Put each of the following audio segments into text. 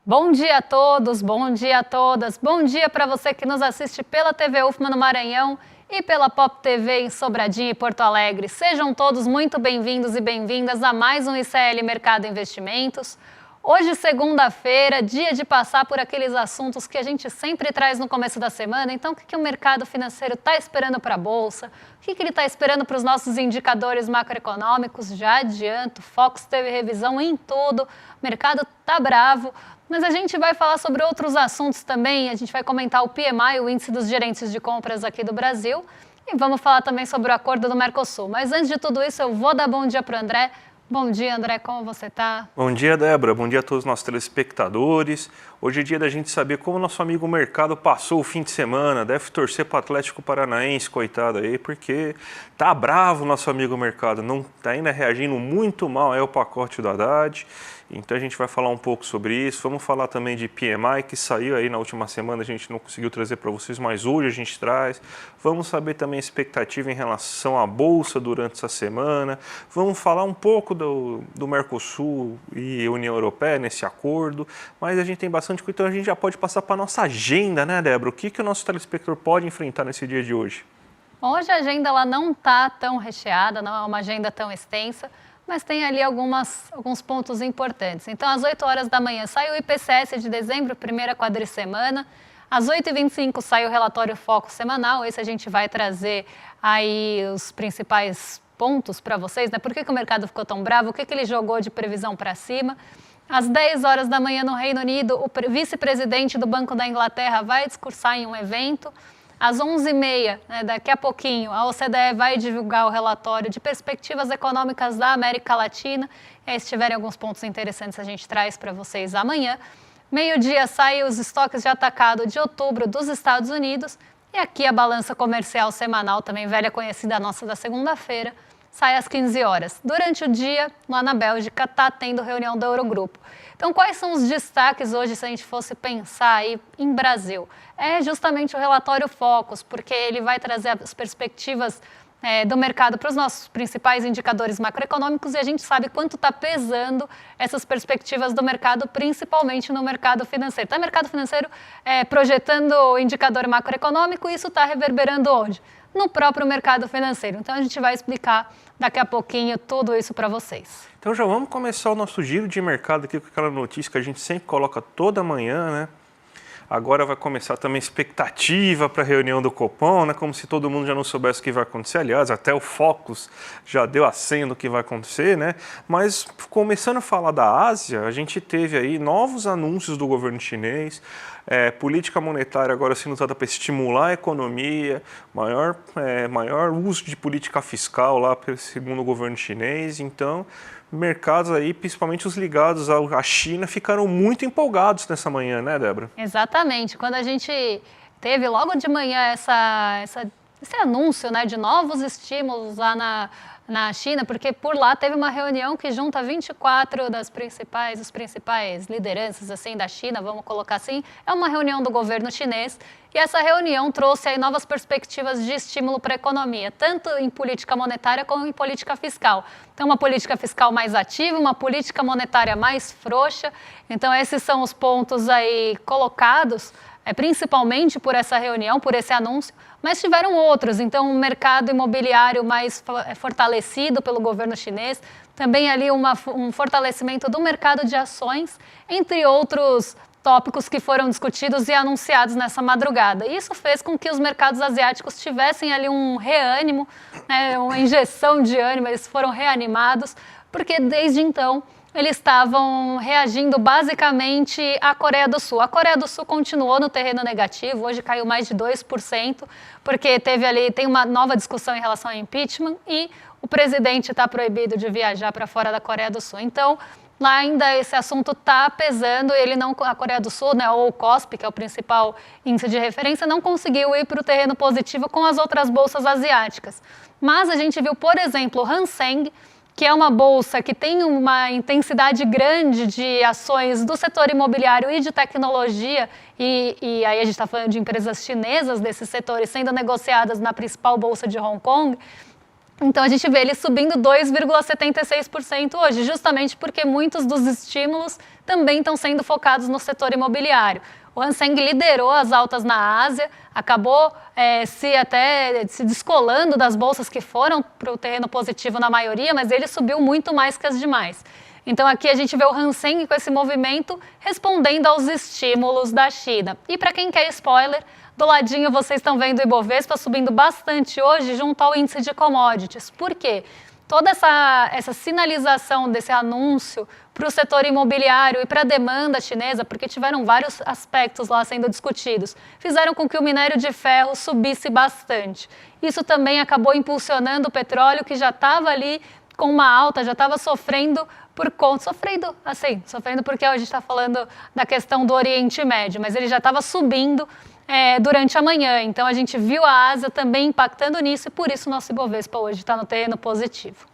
Bom dia a todos, bom dia a todas, bom dia para você que nos assiste pela TV UFMA no Maranhão e pela Pop TV em Sobradinho e Porto Alegre. Sejam todos muito bem-vindos e bem-vindas a mais um ICL Mercado Investimentos. Hoje, segunda-feira, dia de passar por aqueles assuntos que a gente sempre traz no começo da semana. Então, o que o mercado financeiro está esperando para a Bolsa? O que ele está esperando para os nossos indicadores macroeconômicos? Já adianto, o Focus teve revisão em tudo, o mercado está bravo. Mas a gente vai falar sobre outros assuntos também, a gente vai comentar o PMI, o Índice dos Gerentes de Compras aqui do Brasil, e vamos falar também sobre o acordo do Mercosul. Mas antes de tudo isso, eu vou dar bom dia para o André. Bom dia, André, como você está? Bom dia, Débora. Bom dia a todos os nossos telespectadores. Hoje é dia da gente saber como o nosso amigo mercado passou o fim de semana. Deve torcer para o Atlético Paranaense, coitado aí, porque tá bravo o nosso amigo mercado. Não tá ainda reagindo muito mal ao pacote do Haddad. Então a gente vai falar um pouco sobre isso. Vamos falar também de PMI, que saiu aí na última semana, a gente não conseguiu trazer para vocês, mas hoje a gente traz. Vamos saber também a expectativa em relação à Bolsa durante essa semana. Vamos falar um pouco do Mercosul e União Europeia nesse acordo, mas a gente tem bastante coisa, então a gente já pode passar para a nossa agenda, né, Débora? O que o nosso telespectador pode enfrentar nesse dia de hoje? Hoje a agenda ela não está tão recheada, não é uma agenda tão extensa, mas tem ali alguns pontos importantes. Então, às 8 horas da manhã sai o IPCS de dezembro, primeira quadricemana. Às 8h25 sai o relatório Foco semanal. Esse a gente vai trazer aí os principais pontos para vocês, né? Por que o mercado ficou tão bravo? O que ele jogou de previsão para cima? Às 10 horas da manhã no Reino Unido, o vice-presidente do Banco da Inglaterra vai discursar em um evento. Às 11h30, né, daqui a pouquinho, a OCDE vai divulgar o relatório de perspectivas econômicas da América Latina. E aí, se tiverem alguns pontos interessantes, a gente traz para vocês amanhã. Meio-dia saem os estoques de atacado de outubro dos Estados Unidos. E aqui a balança comercial semanal, também velha conhecida nossa da segunda-feira, sai às 15 horas. Durante o dia, lá na Bélgica, está tendo reunião do Eurogrupo. Então, quais são os destaques hoje, se a gente fosse pensar aí em Brasil? É justamente o relatório Focus, porque ele vai trazer as perspectivas do mercado para os nossos principais indicadores macroeconômicos e a gente sabe quanto está pesando essas perspectivas do mercado, principalmente no mercado financeiro. Então, o mercado financeiro projetando o indicador macroeconômico e isso está reverberando onde? No próprio mercado financeiro. Então, a gente vai explicar daqui a pouquinho tudo isso para vocês. Então, já vamos começar o nosso giro de mercado aqui com aquela notícia que a gente sempre coloca toda manhã, né? Agora vai começar também a expectativa para a reunião do Copom, né? Como se todo mundo já não soubesse o que vai acontecer. Aliás, até o Focus já deu a senha do que vai acontecer, né? Mas começando a falar da Ásia, a gente teve aí novos anúncios do governo chinês, política monetária agora sendo usada para estimular a economia, maior uso de política fiscal lá segundo o governo chinês. Então, mercados aí, principalmente os ligados à China, ficaram muito empolgados nessa manhã, né, Débora? Exatamente. Quando a gente teve logo de manhã esse anúncio, né, de novos estímulos lá na China, porque por lá teve uma reunião que junta 24 os principais lideranças assim da China, vamos colocar assim, é uma reunião do governo chinês e essa reunião trouxe aí novas perspectivas de estímulo para a economia, tanto em política monetária como em política fiscal. Então, uma política fiscal mais ativa, uma política monetária mais frouxa. Então, esses são os pontos aí colocados, principalmente por essa reunião, por esse anúncio, mas tiveram outros. Então, um mercado imobiliário mais fortalecido pelo governo chinês, também ali um fortalecimento do mercado de ações, entre outros tópicos que foram discutidos e anunciados nessa madrugada. Isso fez com que os mercados asiáticos tivessem ali um reânimo, né, uma injeção de ânimo, eles foram reanimados, porque desde então eles estavam reagindo basicamente à Coreia do Sul. A Coreia do Sul continuou no terreno negativo, hoje caiu mais de 2%, porque tem uma nova discussão em relação ao impeachment e o presidente está proibido de viajar para fora da Coreia do Sul. Então, lá ainda esse assunto está pesando, a Coreia do Sul, né, ou o KOSPI, que é o principal índice de referência, não conseguiu ir para o terreno positivo com as outras bolsas asiáticas. Mas a gente viu, por exemplo, o Hang Seng, que é uma bolsa que tem uma intensidade grande de ações do setor imobiliário e de tecnologia, e aí a gente está falando de empresas chinesas desses setores sendo negociadas na principal bolsa de Hong Kong, Então, a gente vê ele subindo 2,76% hoje, justamente porque muitos dos estímulos também estão sendo focados no setor imobiliário. O Hang Seng liderou as altas na Ásia, acabou se descolando das bolsas que foram para o terreno positivo na maioria, mas ele subiu muito mais que as demais. Então, aqui a gente vê o Hang Seng com esse movimento respondendo aos estímulos da China. E para quem quer spoiler, do ladinho vocês estão vendo o Ibovespa subindo bastante hoje junto ao índice de commodities. Por quê? Toda essa sinalização desse anúncio para o setor imobiliário e para a demanda chinesa, porque tiveram vários aspectos lá sendo discutidos, fizeram com que o minério de ferro subisse bastante. Isso também acabou impulsionando o petróleo, que já estava ali com uma alta, já estava sofrendo por conta, sofrendo porque a gente está falando da questão do Oriente Médio, mas ele já estava subindo durante a manhã. Então, a gente viu a Ásia também impactando nisso e por isso o nosso Ibovespa hoje está no terreno positivo.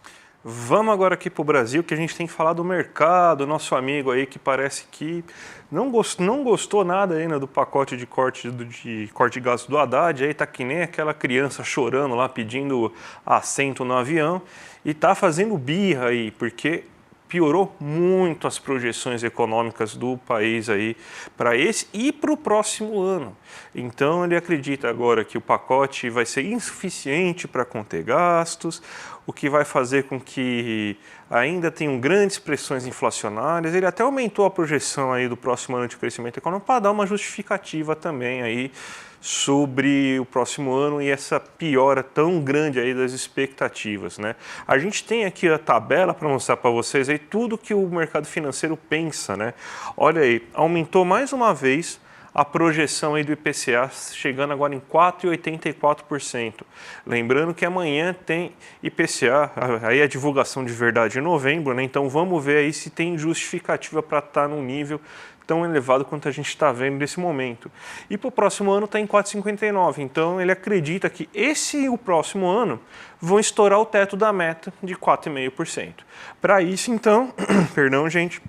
Vamos agora aqui para o Brasil, que a gente tem que falar do mercado, nosso amigo aí que parece que não gostou nada ainda do pacote de corte de gastos do Haddad, aí tá que nem aquela criança chorando lá pedindo assento no avião e tá fazendo birra aí, porque piorou muito as projeções econômicas do país aí para esse e para o próximo ano. Então ele acredita agora que o pacote vai ser insuficiente para conter gastos, o que vai fazer com que ainda tenham grandes pressões inflacionárias. Ele até aumentou a projeção aí do próximo ano de crescimento econômico para dar uma justificativa também aí sobre o próximo ano e essa piora tão grande aí das expectativas, né? A gente tem aqui a tabela para mostrar para vocês aí tudo que o mercado financeiro pensa, né? Olha aí, aumentou mais uma vez a projeção aí do IPCA, chegando agora em 4,84%. Lembrando que amanhã tem IPCA, aí a divulgação de verdade em novembro, né? Então vamos ver aí se tem justificativa para estar num nível tão elevado quanto a gente está vendo nesse momento. E para o próximo ano está em 4,59. Então ele acredita que esse e o próximo ano vão estourar o teto da meta de 4,5%. Para isso, então, perdão, gente,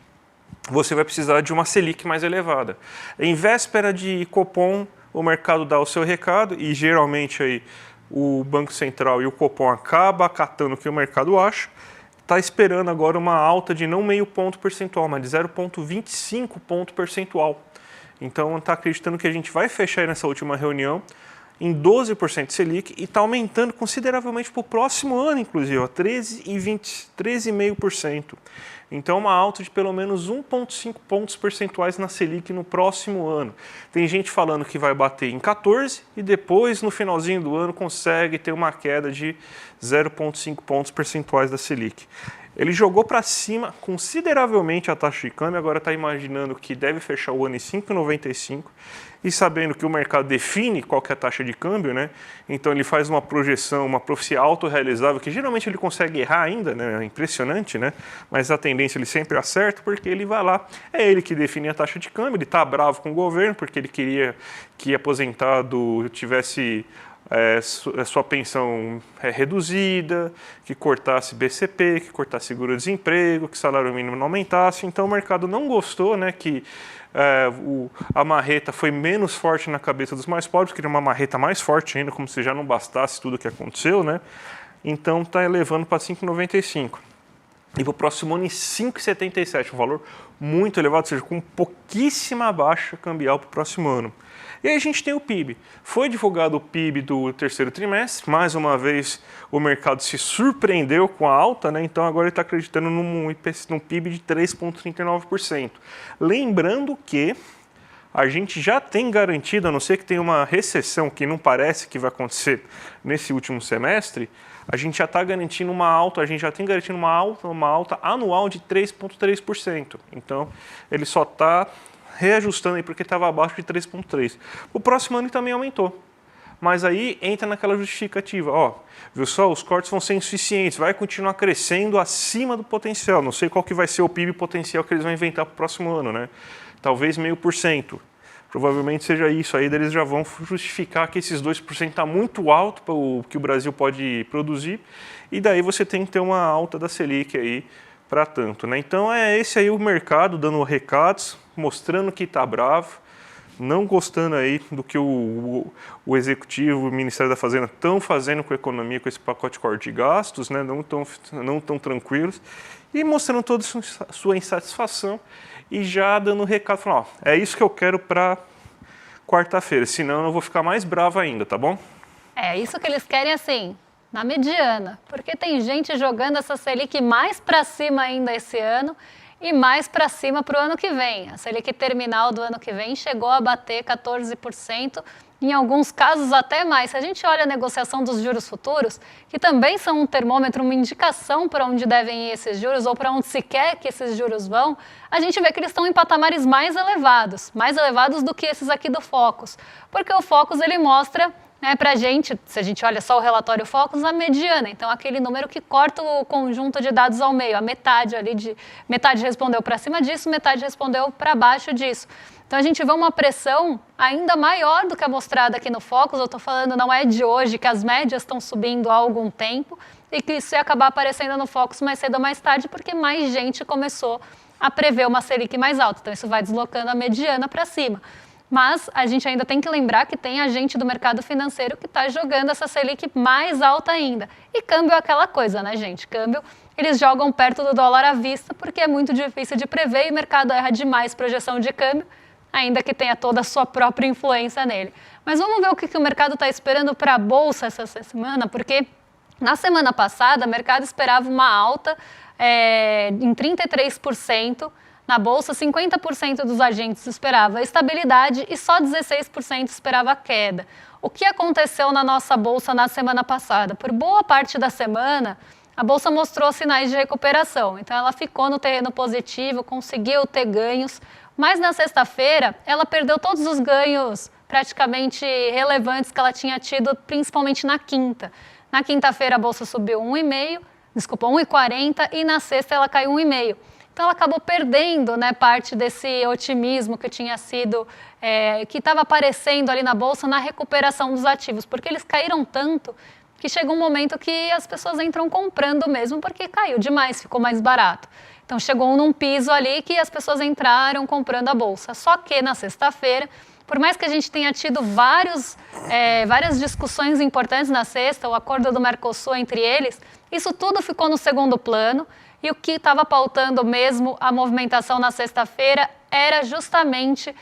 você vai precisar de uma Selic mais elevada. Em véspera de Copom, o mercado dá o seu recado e geralmente aí o Banco Central e o Copom acabam acatando o que o mercado acha. Está esperando agora uma alta de não meio ponto percentual, mas de 0,25 ponto percentual. Então está acreditando que a gente vai fechar nessa última reunião em 12% Selic e está aumentando consideravelmente para o próximo ano, inclusive, 13,5%. Então, uma alta de pelo menos 1,5 pontos percentuais na Selic no próximo ano. Tem gente falando que vai bater em 14 e depois, no finalzinho do ano, consegue ter uma queda de 0,5 pontos percentuais da Selic. Ele jogou para cima consideravelmente a taxa de câmbio, agora está imaginando que deve fechar o ano em 5,95 e sabendo que o mercado define qual que é a taxa de câmbio, né? Então ele faz uma projeção, uma profecia autorrealizável, que geralmente ele consegue errar ainda, né? É impressionante, né? Mas a tendência ele sempre acerta porque ele vai lá, é ele que define a taxa de câmbio, ele está bravo com o governo porque ele queria que aposentado tivesse sua pensão reduzida, que cortasse BCP, que cortasse seguro-desemprego, que salário mínimo não aumentasse. Então o mercado não gostou, né, que a marreta foi menos forte na cabeça dos mais pobres, queria uma marreta mais forte ainda, como se já não bastasse tudo o que aconteceu, né? Então está elevando para 5,95. E para o próximo ano em 5,77, um valor muito elevado, ou seja, com pouquíssima baixa cambial para o próximo ano. E aí a gente tem o PIB. Foi divulgado o PIB do terceiro trimestre, mais uma vez o mercado se surpreendeu com a alta, né? Então agora ele está acreditando num PIB de 3,39%. Lembrando que a gente já tem garantido, a não ser que tenha uma recessão que não parece que vai acontecer nesse último semestre, a gente já está garantindo uma alta, a gente já tem garantido uma alta anual de 3,3%. Então ele só está reajustando aí porque estava abaixo de 3,3%. O próximo ano também aumentou. Mas aí entra naquela justificativa, ó, viu só, os cortes vão ser insuficientes, vai continuar crescendo acima do potencial. Não sei qual que vai ser o PIB potencial que eles vão inventar para o próximo ano, né? Talvez 0,5%. Provavelmente seja isso, aí eles já vão justificar que esses 2% está muito alto para o que o Brasil pode produzir, e daí você tem que ter uma alta da Selic aí para tanto, né? Então é esse aí o mercado dando recados, mostrando que está bravo, não gostando aí do que o Executivo, o Ministério da Fazenda estão fazendo com a economia, com esse pacote de corte de gastos, né? Não tão tranquilos, e mostrando toda a sua insatisfação e já dando um recado, falando, ó, é isso que eu quero para quarta-feira, senão eu vou ficar mais bravo ainda, tá bom? É isso que eles querem, assim, na mediana, porque tem gente jogando essa Selic mais para cima ainda esse ano e mais para cima para o ano que vem. A Selic terminal do ano que vem chegou a bater 14%, em alguns casos até mais. Se a gente olha a negociação dos juros futuros, que também são um termômetro, uma indicação para onde devem ir esses juros ou para onde se quer que esses juros vão, a gente vê que eles estão em patamares mais elevados do que esses aqui do Focus. Porque o Focus ele mostra, né, para a gente, se a gente olha só o relatório Focus, a mediana, então aquele número que corta o conjunto de dados ao meio, a metade ali, metade respondeu para cima disso, metade respondeu para baixo disso. Então a gente vê uma pressão ainda maior do que a mostrada aqui no Focus, eu estou falando não é de hoje, que as médias estão subindo há algum tempo e que isso ia acabar aparecendo no Focus mais cedo ou mais tarde, porque mais gente começou a prever uma Selic mais alta, então isso vai deslocando a mediana para cima. Mas a gente ainda tem que lembrar que tem agente do mercado financeiro que está jogando essa Selic mais alta ainda. E câmbio é aquela coisa, né, gente? Câmbio, eles jogam perto do dólar à vista porque é muito difícil de prever e o mercado erra demais projeção de câmbio, ainda que tenha toda a sua própria influência nele. Mas vamos ver o que o mercado está esperando para a Bolsa essa semana, porque na semana passada o mercado esperava uma alta em 33%, na Bolsa, 50% dos agentes esperava estabilidade e só 16% esperava queda. O que aconteceu na nossa Bolsa na semana passada? Por boa parte da semana, a Bolsa mostrou sinais de recuperação. Então, ela ficou no terreno positivo, conseguiu ter ganhos, mas na sexta-feira, ela perdeu todos os ganhos praticamente relevantes que ela tinha tido, principalmente na quinta. Na quinta-feira, a Bolsa subiu 1,40 e na sexta ela caiu 1,5. Então, ela acabou perdendo, né, parte desse otimismo que tinha sido, que estava aparecendo ali na Bolsa na recuperação dos ativos, porque eles caíram tanto que chega um momento que as pessoas entram comprando mesmo, porque caiu demais, ficou mais barato. Então, chegou num piso ali que as pessoas entraram comprando a Bolsa. Só que na sexta-feira, por mais que a gente tenha tido várias discussões importantes na sexta, o acordo do Mercosul entre eles, isso tudo ficou no segundo plano. E o que estava pautando mesmo a movimentação na sexta-feira era justamente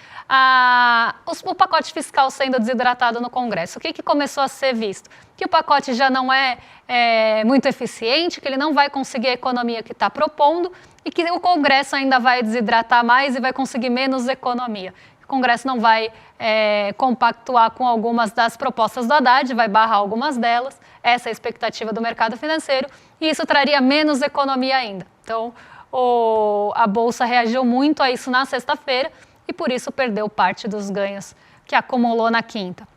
o pacote fiscal sendo desidratado no Congresso. O que começou a ser visto? Que o pacote já não é muito eficiente, que ele não vai conseguir a economia que está propondo e que o Congresso ainda vai desidratar mais e vai conseguir menos economia. O Congresso não vai compactuar com algumas das propostas do Haddad, vai barrar algumas delas. Essa é a expectativa do mercado financeiro e isso traria menos economia ainda. Então, a Bolsa reagiu muito a isso na sexta-feira e por isso perdeu parte dos ganhos que acumulou na quinta.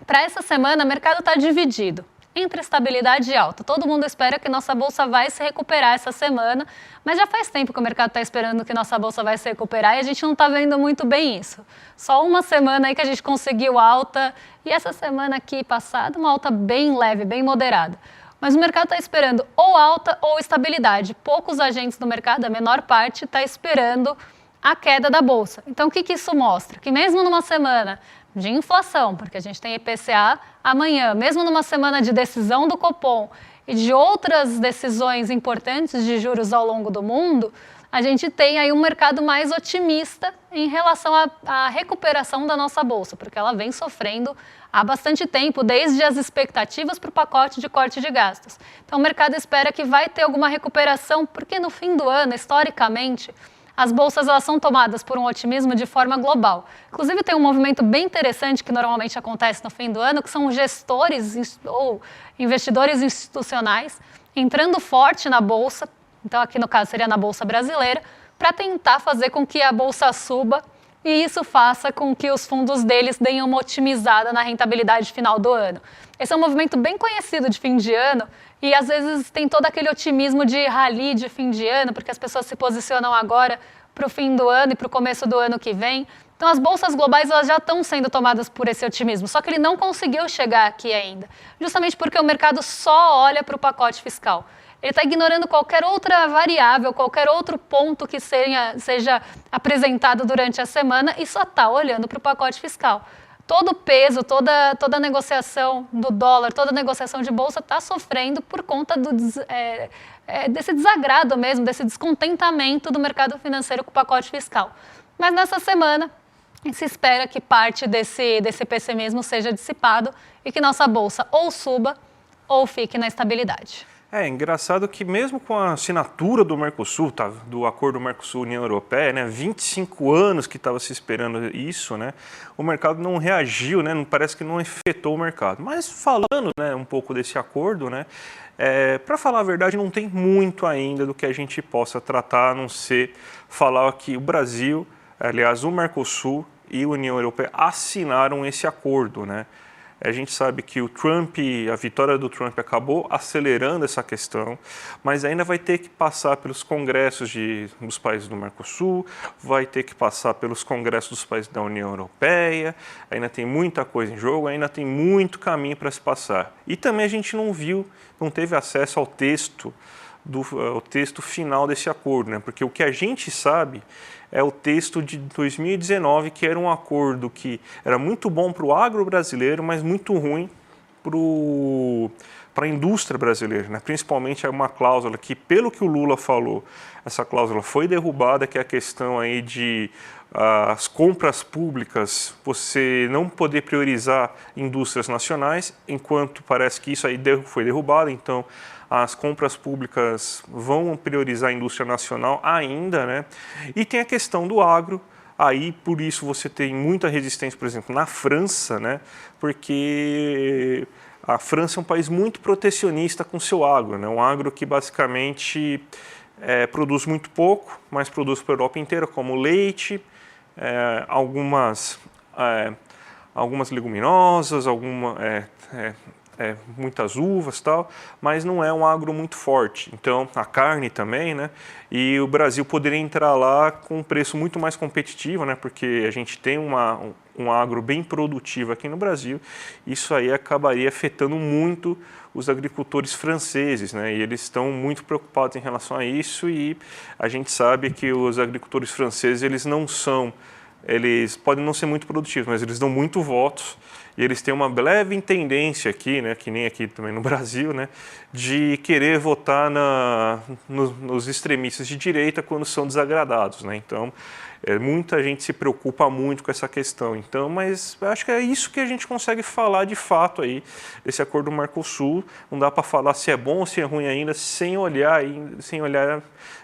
Para essa semana, o mercado está dividido entre estabilidade e alta. Todo mundo espera que nossa Bolsa vai se recuperar essa semana, mas já faz tempo que o mercado está esperando que nossa Bolsa vai se recuperar e a gente não está vendo muito bem isso. Só uma semana aí que a gente conseguiu alta e essa semana aqui passada uma alta bem leve, bem moderada. Mas o mercado está esperando ou alta ou estabilidade. Poucos agentes do mercado, a menor parte, está esperando a queda da Bolsa. Então, o que isso mostra? Que mesmo numa semana de inflação, porque a gente tem IPCA amanhã, mesmo numa semana de decisão do Copom e de outras decisões importantes de juros ao longo do mundo, a gente tem aí um mercado mais otimista em relação à recuperação da nossa Bolsa, porque ela vem sofrendo há bastante tempo, desde as expectativas para o pacote de corte de gastos. Então, o mercado espera que vai ter alguma recuperação, porque no fim do ano, historicamente, as bolsas elas são tomadas por um otimismo de forma global. Inclusive, tem um movimento bem interessante que normalmente acontece no fim do ano, que são gestores ou investidores institucionais entrando forte na bolsa, então aqui no caso seria na Bolsa Brasileira, para tentar fazer com que a bolsa suba e isso faça com que os fundos deles deem uma otimizada na rentabilidade final do ano. Esse é um movimento bem conhecido de fim de ano e às vezes tem todo aquele otimismo de rally de fim de ano, porque as pessoas se posicionam agora para o fim do ano e para o começo do ano que vem. Então as bolsas globais elas já estão sendo tomadas por esse otimismo, só que ele não conseguiu chegar aqui ainda, justamente porque o mercado só olha para o pacote fiscal. ele está ignorando qualquer outra variável, qualquer outro ponto que seja apresentado durante a semana e só está olhando para o pacote fiscal. Todo o peso, toda a negociação do dólar, toda a negociação de bolsa está sofrendo por conta desse desagrado mesmo, desse descontentamento do mercado financeiro com o pacote fiscal. Mas nessa semana, se espera que parte desse pessimismo seja dissipado e que nossa bolsa ou suba ou fique na estabilidade. É engraçado que mesmo com a assinatura do Mercosul, do acordo Mercosul-União Europeia, né, 25 anos que estava se esperando isso, né, o mercado não reagiu, né, parece que não afetou o mercado. Mas falando, né, um pouco desse acordo, né, para falar a verdade, não tem muito ainda do que a gente possa tratar, a não ser falar que o Brasil, aliás, o Mercosul e a União Europeia assinaram esse acordo, né? A gente sabe que a vitória do Trump acabou acelerando essa questão, mas ainda vai ter que passar pelos congressos dos países do Mercosul, vai ter que passar pelos congressos dos países da União Europeia, ainda tem muita coisa em jogo, ainda tem muito caminho para se passar. E também a gente não teve acesso ao texto final desse acordo, né? Porque o que a gente sabe é o texto de 2019, que era um acordo que era muito bom para o agro brasileiro, mas muito ruim para a indústria brasileira, né? Principalmente uma cláusula que, pelo que o Lula falou, essa cláusula foi derrubada, que é a questão aí de as compras públicas, você não poder priorizar indústrias nacionais, enquanto parece que isso aí foi derrubado, então as compras públicas vão priorizar a indústria nacional ainda, né? E tem a questão do agro, aí por isso você tem muita resistência, por exemplo, na França, né? Porque a França é um país muito protecionista com seu agro, né? Um agro que basicamente produz muito pouco, mas produz para a Europa inteira, como leite, algumas leguminosas, muitas uvas e tal, mas não é um agro muito forte. Então, a carne também, né? E o Brasil poderia entrar lá com um preço muito mais competitivo, né? Porque a gente tem um agro bem produtivo aqui no Brasil. Isso aí acabaria afetando muito os agricultores franceses, né? E eles estão muito preocupados em relação a isso, e a gente sabe que os agricultores franceses, eles podem não ser muito produtivos, mas eles dão muito votos, e eles têm uma leve tendência aqui, né, que nem aqui também no Brasil, né, de querer votar nos extremistas de direita quando são desagradados, né? Então, muita gente se preocupa muito com essa questão. Então, mas acho que é isso que a gente consegue falar de fato aí desse acordo do Mercosul. Não dá para falar se é bom ou se é ruim ainda sem olhar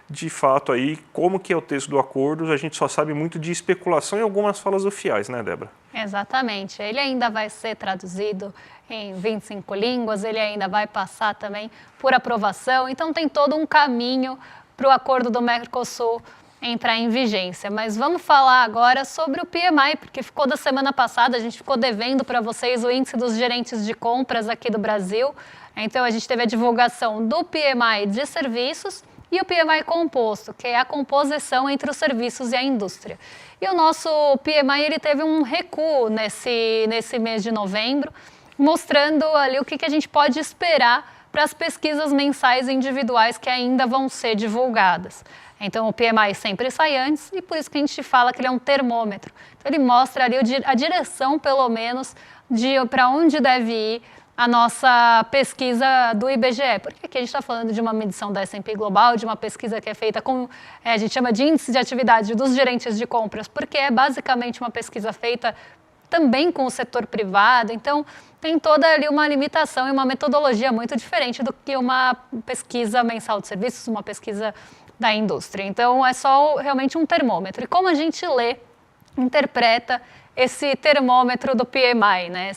de fato aí como que é o texto do acordo. A gente só sabe muito de especulação e algumas falas oficiais, né, Débora? Exatamente. Ele ainda vai ser traduzido em 25 línguas, ele ainda vai passar também por aprovação. Então tem todo um caminho para o acordo do Mercosul entrar em vigência. Mas vamos falar agora sobre o PMI, porque ficou da semana passada, a gente ficou devendo para vocês o índice dos gerentes de compras aqui do Brasil. Então a gente teve a divulgação do PMI de serviços e o PMI composto, que é a composição entre os serviços e a indústria. E o nosso PMI ele teve um recuo nesse mês de novembro, mostrando ali o que a gente pode esperar para as pesquisas mensais individuais que ainda vão ser divulgadas. Então, o PMI sempre sai antes e por isso que a gente fala que ele é um termômetro. Então, ele mostra ali a direção, pelo menos, para onde deve ir a nossa pesquisa do IBGE. Porque aqui a gente está falando de uma medição da S&P Global, de uma pesquisa que é feita com, a gente chama de índice de atividade dos gerentes de compras, porque é basicamente uma pesquisa feita também com o setor privado. Então, tem toda ali uma limitação e uma metodologia muito diferente do que uma pesquisa mensal de serviços, uma pesquisa da indústria. Então, é só realmente um termômetro. E como a gente interpreta esse termômetro do PMI, né?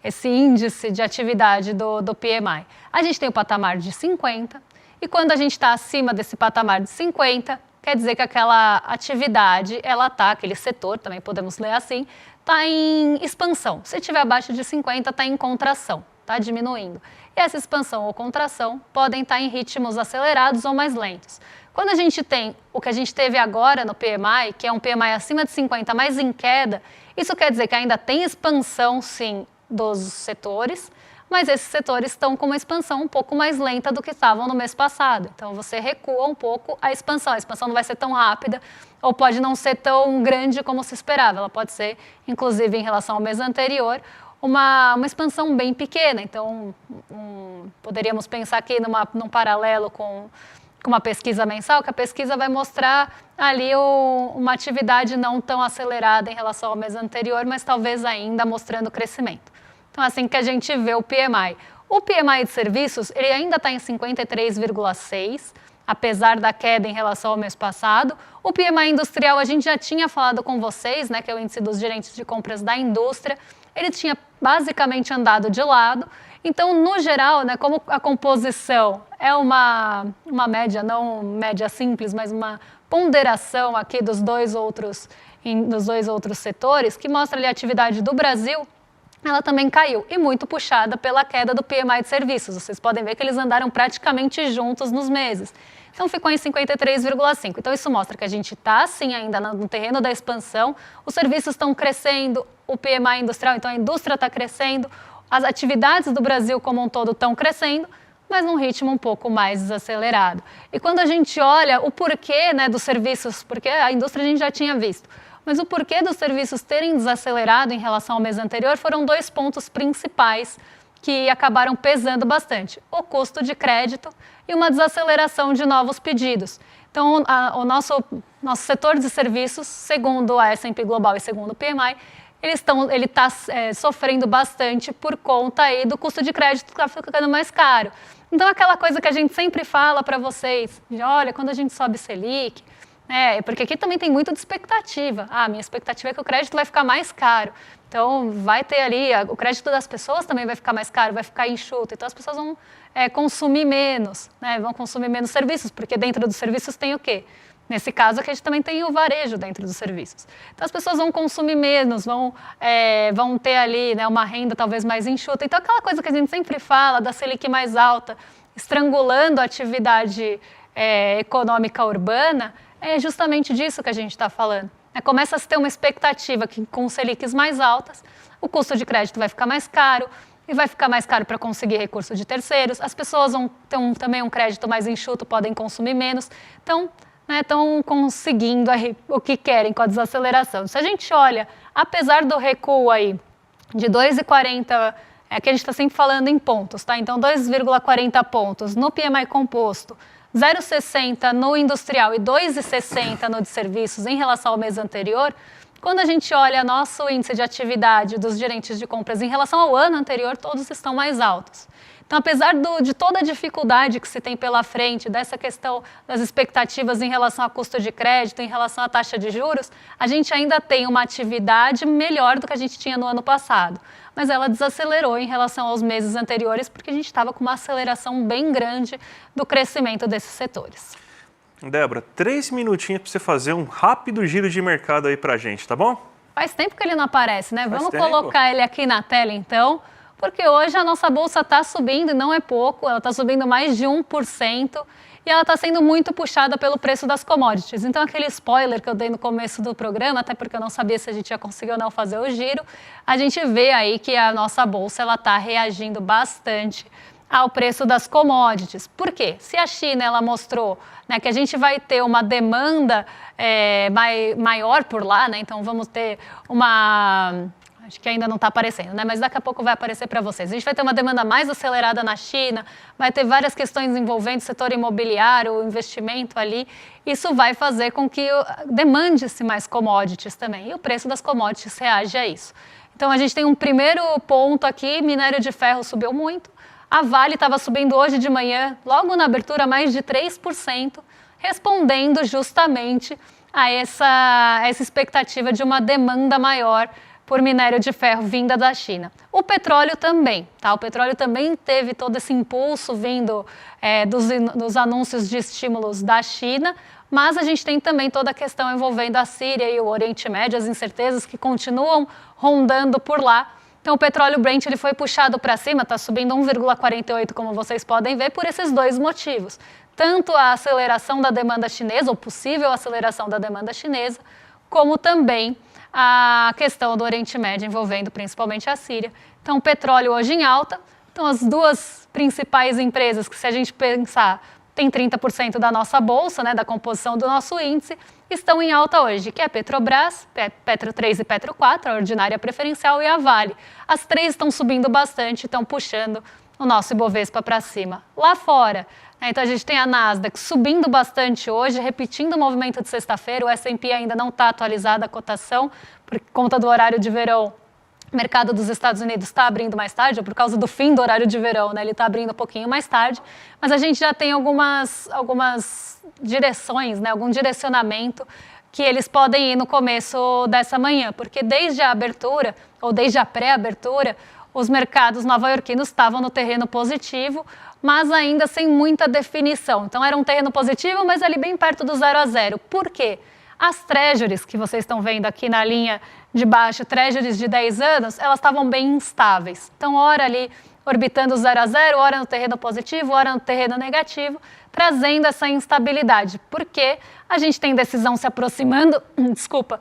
Esse índice de atividade do PMI? A gente tem o patamar de 50, e quando a gente está acima desse patamar de 50, quer dizer que aquela atividade, aquele setor, também podemos ler assim, está em expansão. Se estiver abaixo de 50, está em contração, está diminuindo. E essa expansão ou contração podem estar em ritmos acelerados ou mais lentos. Quando a gente tem o que a gente teve agora no PMI, que é um PMI acima de 50, mas em queda, isso quer dizer que ainda tem expansão, sim, dos setores, mas esses setores estão com uma expansão um pouco mais lenta do que estavam no mês passado. Então, você recua um pouco a expansão não vai ser tão rápida ou pode não ser tão grande como se esperava. Ela pode ser, inclusive, em relação ao mês anterior, uma expansão bem pequena. Então, poderíamos pensar aqui num paralelo com uma pesquisa mensal, que a pesquisa vai mostrar ali uma atividade não tão acelerada em relação ao mês anterior, mas talvez ainda mostrando crescimento. Então, assim que a gente vê o PMI. O PMI de serviços, ele ainda está em 53,6, apesar da queda em relação ao mês passado. O PMI industrial, a gente já tinha falado com vocês, né, que é o índice dos gerentes de compras da indústria, ele tinha basicamente andado de lado. Então, no geral, né, como a composição é uma média, não média simples, mas uma ponderação aqui dos dois outros setores, que mostra ali a atividade do Brasil, ela também caiu, e muito puxada pela queda do PMI de serviços. Vocês podem ver que eles andaram praticamente juntos nos meses. Então, ficou em 53,5. Então, isso mostra que a gente está, sim, ainda no terreno da expansão, os serviços estão crescendo, o PMI industrial, então a indústria está crescendo, as atividades do Brasil como um todo estão crescendo, mas num ritmo um pouco mais desacelerado. E quando a gente olha o porquê, né, dos serviços, porque a indústria a gente já tinha visto, mas o porquê dos serviços terem desacelerado em relação ao mês anterior foram dois pontos principais que acabaram pesando bastante: o custo de crédito e uma desaceleração de novos pedidos. Então, o nosso setor de serviços, segundo a S&P Global e segundo o PMI, ele está sofrendo bastante por conta aí do custo de crédito que está ficando mais caro. Então, aquela coisa que a gente sempre fala para vocês, de, olha, quando a gente sobe Selic, porque aqui também tem muito de expectativa. Minha expectativa é que o crédito vai ficar mais caro. Então, vai ter ali, o crédito das pessoas também vai ficar mais caro, vai ficar enxuto. Então, as pessoas vão consumir menos, né? Vão consumir menos serviços, porque dentro dos serviços tem o quê? Nesse caso, aqui a gente também tem o varejo dentro dos serviços. Então, as pessoas vão consumir menos, vão ter ali, né, uma renda talvez mais enxuta. Então, aquela coisa que a gente sempre fala da Selic mais alta, estrangulando a atividade econômica urbana, é justamente disso que a gente está falando. Começa a se ter uma expectativa que com Selics mais altas, o custo de crédito vai ficar mais caro, e vai ficar mais caro para conseguir recursos de terceiros, as pessoas vão ter também um crédito mais enxuto, podem consumir menos. Então, estão conseguindo aí o que querem com a desaceleração. Se a gente olha, apesar do recuo aí de 2,40, que a gente está sempre falando em pontos, tá? Então, 2,40 pontos no PMI composto, 0,60 no industrial e 2,60 no de serviços em relação ao mês anterior. Quando a gente olha nosso índice de atividade dos gerentes de compras em relação ao ano anterior, todos estão mais altos. Então, apesar de toda a dificuldade que se tem pela frente, dessa questão das expectativas em relação a custo de crédito, em relação à taxa de juros, a gente ainda tem uma atividade melhor do que a gente tinha no ano passado. Mas ela desacelerou em relação aos meses anteriores, porque a gente estava com uma aceleração bem grande do crescimento desses setores. Débora, 3 minutinhos para você fazer um rápido giro de mercado aí para a gente, tá bom? Faz tempo que ele não aparece, né? Vamos colocar ele aqui na tela, então. Porque hoje a nossa bolsa está subindo, e não é pouco, ela está subindo mais de 1%, e ela está sendo muito puxada pelo preço das commodities. Então, aquele spoiler que eu dei no começo do programa, até porque eu não sabia se a gente ia conseguir ou não fazer o giro, a gente vê aí que a nossa bolsa está reagindo bastante ao preço das commodities. Por quê? Se a China ela mostrou, né, que a gente vai ter uma demanda maior por lá, né, então vamos ter uma... Acho que ainda não está aparecendo, né? Mas daqui a pouco vai aparecer para vocês. A gente vai ter uma demanda mais acelerada na China, vai ter várias questões envolvendo o setor imobiliário, o investimento ali. Isso vai fazer com que demande-se mais commodities também. E o preço das commodities reage a isso. Então, a gente tem um primeiro ponto aqui, minério de ferro subiu muito. A Vale estava subindo hoje de manhã, logo na abertura, mais de 3%, respondendo justamente a essa expectativa de uma demanda maior por minério de ferro vinda da China. O petróleo também, tá? O petróleo também teve todo esse impulso vindo dos anúncios de estímulos da China, mas a gente tem também toda a questão envolvendo a Síria e o Oriente Médio, as incertezas que continuam rondando por lá. Então, o petróleo Brent ele foi puxado para cima, está subindo 1,48, como vocês podem ver, por esses dois motivos. Tanto a aceleração da demanda chinesa, ou possível aceleração da demanda chinesa, como também a questão do Oriente Médio envolvendo principalmente a Síria. Então, o petróleo hoje em alta. Então, Então, as duas principais empresas que, se a gente pensar, tem 30% da nossa bolsa, né, da composição do nosso índice, estão em alta hoje, que é a Petrobras, Petro 3 e Petro 4, a ordinária preferencial, e a Vale. As três estão subindo bastante, estão puxando o nosso Ibovespa para cima. Lá fora, né, então a gente tem a Nasdaq subindo bastante hoje, repetindo o movimento de sexta-feira, o S&P ainda não está atualizada a cotação, por conta do horário de verão. O mercado dos Estados Unidos está abrindo mais tarde, por causa do fim do horário de verão, né? Ele está abrindo um pouquinho mais tarde, mas a gente já tem algumas direções, né? Algum direcionamento que eles podem ir no começo dessa manhã, porque desde a abertura, ou desde a pré-abertura, os mercados nova-iorquinos estavam no terreno positivo, mas ainda sem muita definição. Então era um terreno positivo, mas ali bem perto do 0 a 0. Por quê? As treasuries que vocês estão vendo aqui na linha de baixo, treasuries de 10 anos, elas estavam bem instáveis. Então, ora ali orbitando 0 a 0, ora no terreno positivo, ora no terreno negativo, trazendo essa instabilidade. Porque a gente tem decisão se aproximando, desculpa,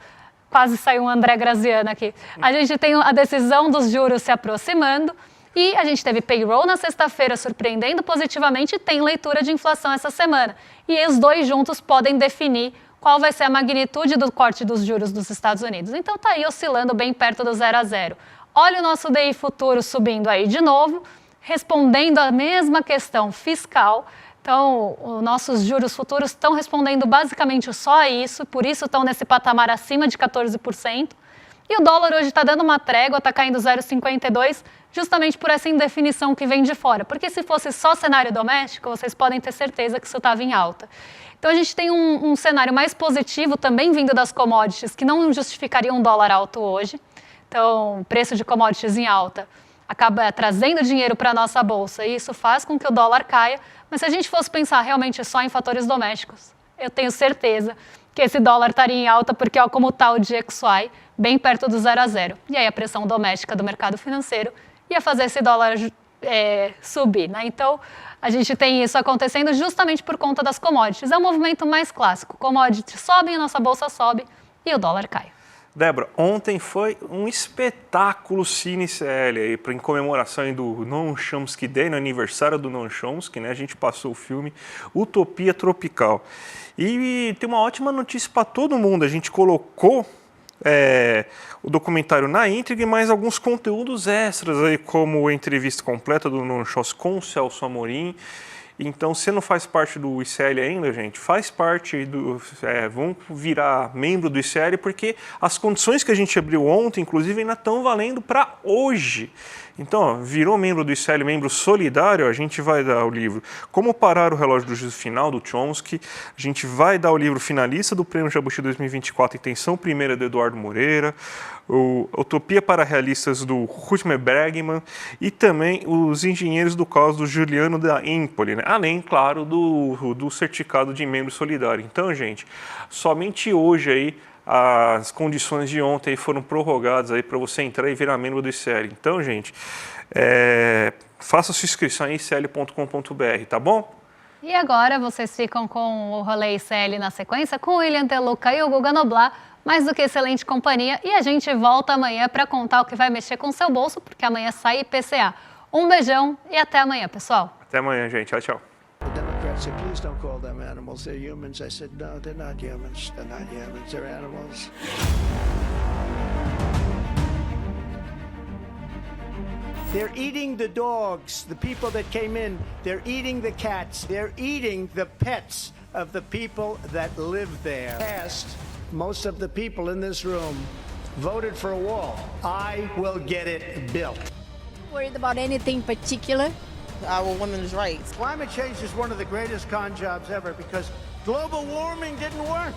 quase saiu um André Graziano aqui. A gente tem a decisão dos juros se aproximando e a gente teve payroll na sexta-feira surpreendendo positivamente e tem leitura de inflação essa semana. E os dois juntos podem definir qual vai ser a magnitude do corte dos juros dos Estados Unidos. Então está aí oscilando bem perto do 0 a 0. Olha o nosso DI futuro subindo aí de novo, respondendo a mesma questão fiscal. Então, os nossos juros futuros estão respondendo basicamente só a isso, por isso estão nesse patamar acima de 14%. E o dólar hoje está dando uma trégua, está caindo 0,52, justamente por essa indefinição que vem de fora. Porque se fosse só cenário doméstico, vocês podem ter certeza que isso estava em alta. Então, a gente tem um cenário mais positivo também vindo das commodities, que não justificaria um dólar alto hoje. Então, preço de commodities em alta acaba trazendo dinheiro para a nossa bolsa e isso faz com que o dólar caia. Mas se a gente fosse pensar realmente só em fatores domésticos, eu tenho certeza que esse dólar estaria em alta porque, ó, como está o DXY, bem perto do 0 a 0. E aí a pressão doméstica do mercado financeiro ia fazer esse dólar subir, né? Então, a gente tem isso acontecendo justamente por conta das commodities. É um movimento mais clássico. Commodities sobem, a nossa bolsa sobe e o dólar cai. Débora, ontem foi um espetáculo Cine CL aí, em comemoração do Noam Chomsky Day, no aniversário do Noam Chomsky, né? A gente passou o filme Utopia Tropical. E tem uma ótima notícia para todo mundo. A gente colocou o documentário na íntegra e mais alguns conteúdos extras, aí, como a entrevista completa do Noam Chomsky com o Celso Amorim. Então, se não faz parte do ICL ainda, gente, faz parte vamos virar membro do ICL, porque as condições que a gente abriu ontem, inclusive, ainda estão valendo para hoje. Então, ó, virou membro do ICL, membro solidário, a gente vai dar o livro Como Parar o Relógio do Juízo Final, do Chomsky, a gente vai dar o livro finalista do Prêmio Jabuti 2024, Intenção Primeira, do Eduardo Moreira, o Utopia para Realistas, do Rutger Bregman, e também Os Engenheiros do Caos, do Juliano da Empoli, né? Além, claro, do certificado de membro solidário. Então, gente, somente hoje aí, as condições de ontem foram prorrogadas aí para você entrar e virar membro do ICL. Então, gente, faça sua inscrição em icl.com.br, tá bom? E agora vocês ficam com o Rolê ICL na sequência, com o William Teluca e o Guga Noblar, mais do que excelente companhia. E a gente volta amanhã para contar o que vai mexer com o seu bolso, porque amanhã sai IPCA. Um beijão e até amanhã, pessoal. Até amanhã, gente. Tchau, tchau. The Democrats said, please don't call them animals. They're humans. I said, no, they're not humans. They're not humans. They're animals. They're eating the dogs, the people that came in. They're eating the cats. They're eating the pets of the people that live there. Most of the people in this room voted for a wall. I will get it built. Worried about anything in particular? Our women's rights. Climate change is one of the greatest con jobs ever because global warming didn't work.